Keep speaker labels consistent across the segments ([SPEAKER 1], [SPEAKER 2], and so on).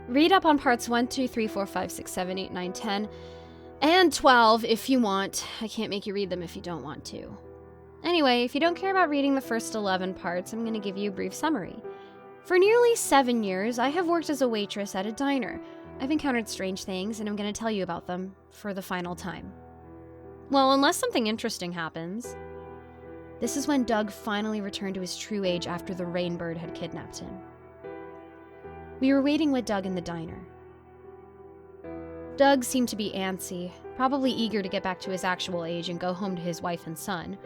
[SPEAKER 1] Read up on parts 1, 2, 3, 4, 5, 6, 7, 8, 9, 10, and 12 if you want. I can't make you read them if you don't want to. Anyway, if you don't care about reading the first 11 parts, I'm going to give you a brief summary. For nearly 7 years, I have worked as a waitress at a diner. I've encountered strange things, and I'm going to tell you about them for the final time. Well, unless something interesting happens. This is when Doug finally returned to his true age after the Rainbird had kidnapped him. We were waiting with Doug in the diner. Doug seemed to be antsy, probably eager to get back to his actual age and go home to his wife and son.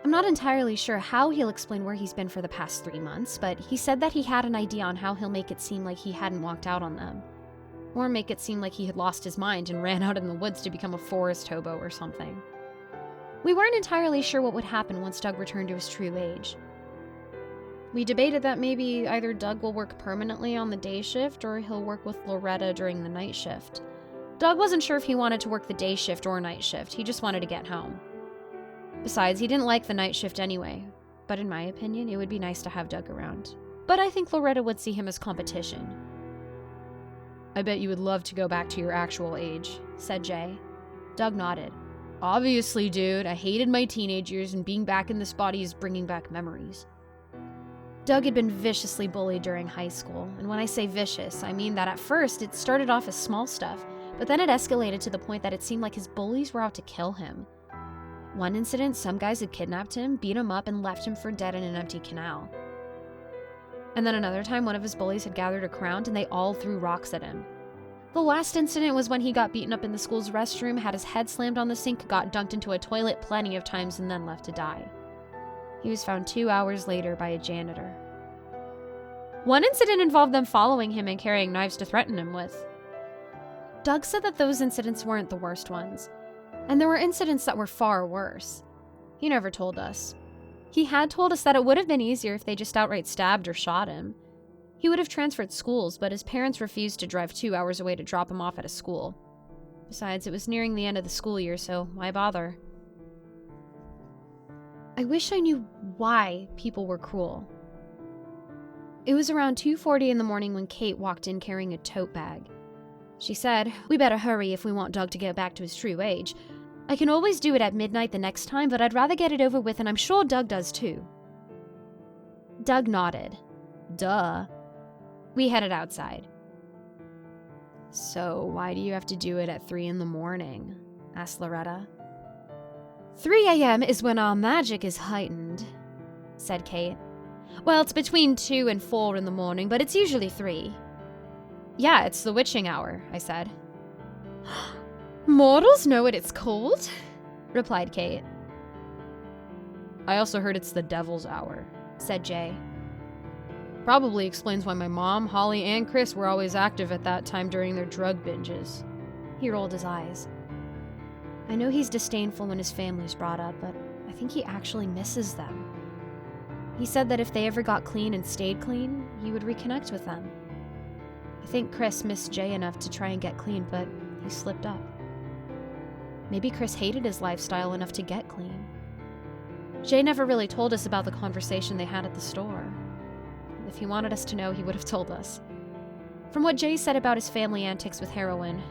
[SPEAKER 1] I'm not entirely sure how he'll explain where he's been for the past 3 months, but he said that he had an idea on how he'll make it seem like he hadn't walked out on them. Or make it seem like he had lost his mind and ran out in the woods to become a forest hobo or something. We weren't entirely sure what would happen once Doug returned to his true age. We debated that maybe either Doug will work permanently on the day shift or he'll work with Loretta during the night shift. Doug wasn't sure if he wanted to work the day shift or night shift, he just wanted to get home. Besides, he didn't like the night shift anyway, but in my opinion, it would be nice to have Doug around. But I think Loretta would see him as competition. "I bet you would love to go back to your actual age," said Jay. Doug nodded. "Obviously, dude, I hated my teenage years and being back in this body is bringing back memories." Doug had been viciously bullied during high school, and when I say vicious, I mean that at first it started off as small stuff, but then it escalated to the point that it seemed like his bullies were out to kill him. One incident, some guys had kidnapped him, beat him up, and left him for dead in an empty canal. And then another time, one of his bullies had gathered a crowd and they all threw rocks at him. The last incident was when he got beaten up in the school's restroom, had his head slammed on the sink, got dunked into a toilet plenty of times, and then left to die. He was found 2 hours later by a janitor. One incident involved them following him and carrying knives to threaten him with. Doug said that those incidents weren't the worst ones, and there were incidents that were far worse. He never told us. He had told us that it would have been easier if they just outright stabbed or shot him. He would have transferred schools, but his parents refused to drive 2 hours away to drop him off at a school. Besides, it was nearing the end of the school year, so why bother? I wish I knew why people were cruel. It was around 2:40 in the morning when Kate walked in carrying a tote bag. She said, "We better hurry if we want Doug to get back to his true age. I can always do it at midnight the next time, but I'd rather get it over with, and I'm sure Doug does too." Doug nodded. Duh. We headed outside. "So why do you have to do it at 3 in the morning?" asked Loretta. 3 a.m. is when our magic is heightened," said Kate. "Well, it's between 2 and 4 in the morning, but it's usually 3. "Yeah, it's the witching hour," I said. "Mortals know what it's called," replied Kate. "I also heard it's the devil's hour," said Jay. "Probably explains why my mom, Holly, and Chris were always active at that time during their drug binges." He rolled his eyes. I know he's disdainful when his family's brought up, but I think he actually misses them. He said that if they ever got clean and stayed clean, he would reconnect with them. I think Chris missed Jay enough to try and get clean, but he slipped up. Maybe Chris hated his lifestyle enough to get clean. Jay never really told us about the conversation they had at the store. If he wanted us to know, he would have told us. From what Jay said about his family antics with heroin,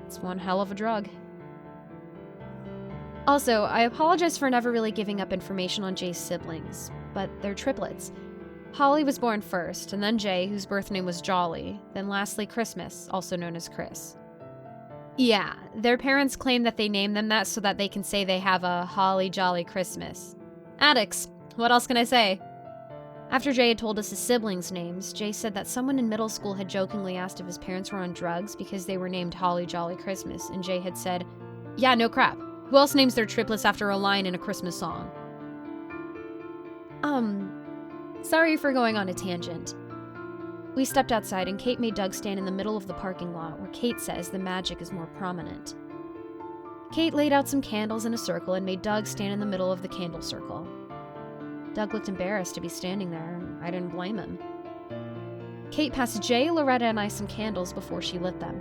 [SPEAKER 1] it's one hell of a drug. Also, I apologize for never really giving up information on Jay's siblings, but they're triplets. Holly was born first, and then Jay, whose birth name was Jolly, then lastly Christmas, also known as Chris. Yeah, their parents claim that they named them that so that they can say they have a holly jolly Christmas. Addicts, what else can I say? After Jay had told us his siblings' names, Jay said that someone in middle school had jokingly asked if his parents were on drugs because they were named Holly Jolly Christmas, and Jay had said, "Yeah, no crap. Who else names their triplets after a line in a Christmas song?" Sorry for going on a tangent. We stepped outside and Kate made Doug stand in the middle of the parking lot where Kate says the magic is more prominent. Kate laid out some candles in a circle and made Doug stand in the middle of the candle circle. Doug looked embarrassed to be standing there, and I didn't blame him. Kate passed Jay, Loretta, and I some candles before she lit them.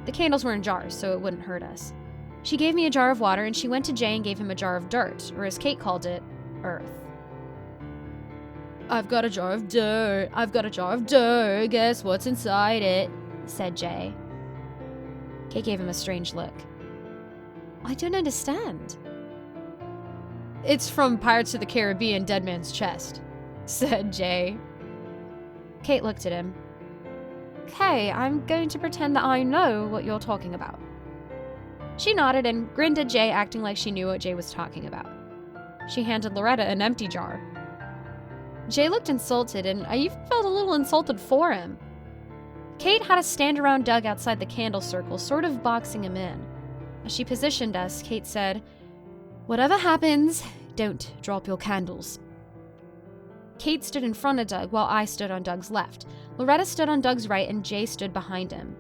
[SPEAKER 1] The candles were in jars, so it wouldn't hurt us. She gave me a jar of water, and she went to Jay and gave him a jar of dirt, or as Kate called it, earth. I've got a jar of dirt. I've got a jar of dirt. Guess what's inside it? Said Jay. Kate gave him a strange look. I don't understand. It's from Pirates of the Caribbean, Dead Man's Chest, said Jay. Kate looked at him. Okay, I'm going to pretend that I know what you're talking about. She nodded and grinned at Jay, acting like she knew what Jay was talking about. She handed Loretta an empty jar. Jay looked insulted, and I even felt a little insulted for him. Kate had us stand around Doug outside the candle circle, sort of boxing him in. As she positioned us, Kate said, "Whatever happens, don't drop your candles." Kate stood in front of Doug while I stood on Doug's left. Loretta stood on Doug's right, and Jay stood behind him.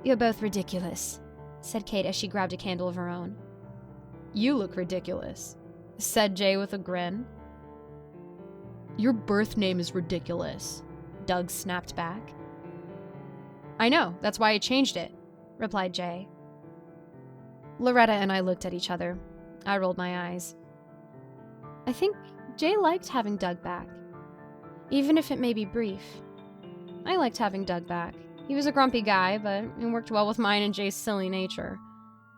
[SPEAKER 1] You're both ridiculous, said Kate as she grabbed a candle of her own. You look ridiculous, said Jay with a grin. Your birth name is ridiculous, Doug snapped back. I know, that's why I changed it, replied Jay. Loretta and I looked at each other. I rolled my eyes. I think Jay liked having Doug back, even if it may be brief. I liked having Doug back. He was a grumpy guy, but it worked well with mine and Jay's silly nature.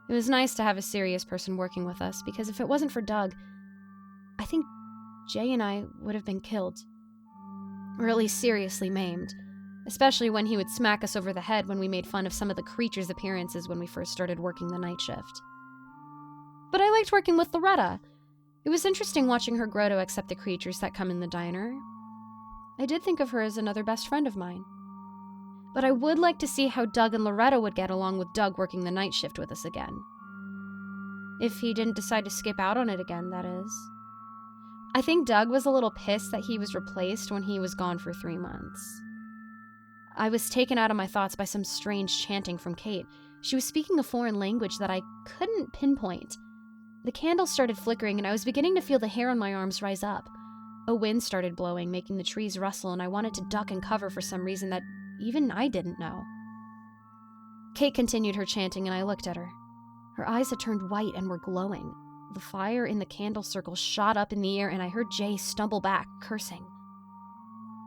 [SPEAKER 1] It was nice to have a serious person working with us, because if it wasn't for Doug, I think Jay and I would have been killed. Or at least seriously maimed. Especially when he would smack us over the head when we made fun of some of the creatures' appearances when we first started working the night shift. But I liked working with Loretta. It was interesting watching her grow to accept the creatures that come in the diner. I did think of her as another best friend of mine. But I would like to see how Doug and Loretta would get along with Doug working the night shift with us again. If he didn't decide to skip out on it again, that is. I think Doug was a little pissed that he was replaced when he was gone for 3 months. I was taken out of my thoughts by some strange chanting from Kate. She was speaking a foreign language that I couldn't pinpoint. The candle started flickering, and I was beginning to feel the hair on my arms rise up. A wind started blowing, making the trees rustle, and I wanted to duck and cover for some reason that even I didn't know. Kate continued her chanting, and I looked at her. Her eyes had turned white and were glowing. The fire in the candle circle shot up in the air, and I heard Jay stumble back, cursing.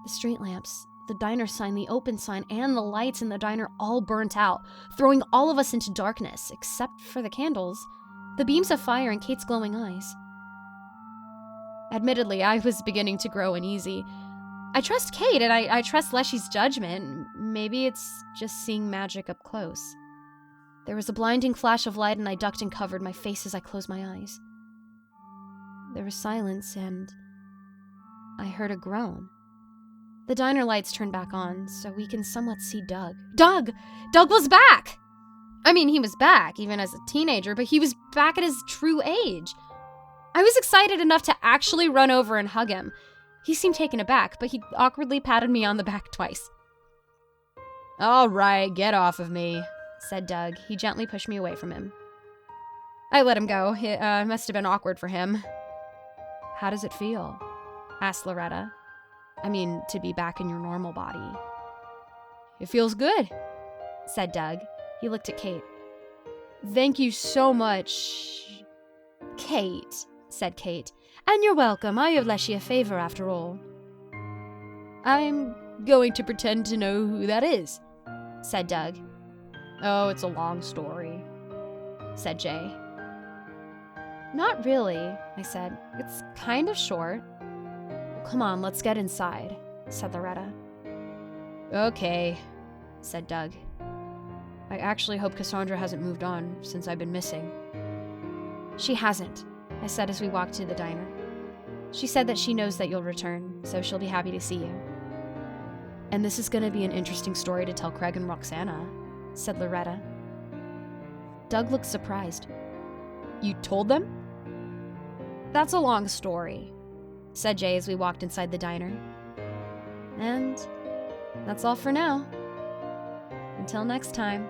[SPEAKER 1] The street lamps, the diner sign, the open sign, and the lights in the diner all burnt out, throwing all of us into darkness, except for the candles, the beams of fire, and Kate's glowing eyes. Admittedly, I was beginning to grow uneasy. I trust Kate, and I trust Leshy's judgment. Maybe it's just seeing magic up close. There was a blinding flash of light, and I ducked and covered my face as I closed my eyes. There was silence, and I heard a groan. The diner lights turned back on, so we can somewhat see Doug. Doug! Doug was back! I mean, he was back, even as a teenager, but he was back at his true age. I was excited enough to actually run over and hug him. He seemed taken aback, but he awkwardly patted me on the back twice. All right, get off of me, said Doug. He gently pushed me away from him. I let him go. It must have been awkward for him. How does it feel? Asked Loretta. I mean, to be back in your normal body. It feels good, said Doug. He looked at Kate. Thank you so much. Kate, said Kate. And you're welcome. I owe Leshy a favor after all. I'm going to pretend to know who that is, said Doug. Oh, it's a long story, said Jay. Not really, I said. It's kind of short. Come on, let's get inside, said Loretta. Okay, said Doug. I actually hope Cassandra hasn't moved on since I've been missing. She hasn't, I said as we walked to the diner. She said that she knows that you'll return, so she'll be happy to see you. And this is going to be an interesting story to tell Craig and Roxana, said Loretta. Doug looked surprised. You told them? That's a long story, said Jay as we walked inside the diner. And that's all for now. Until next time.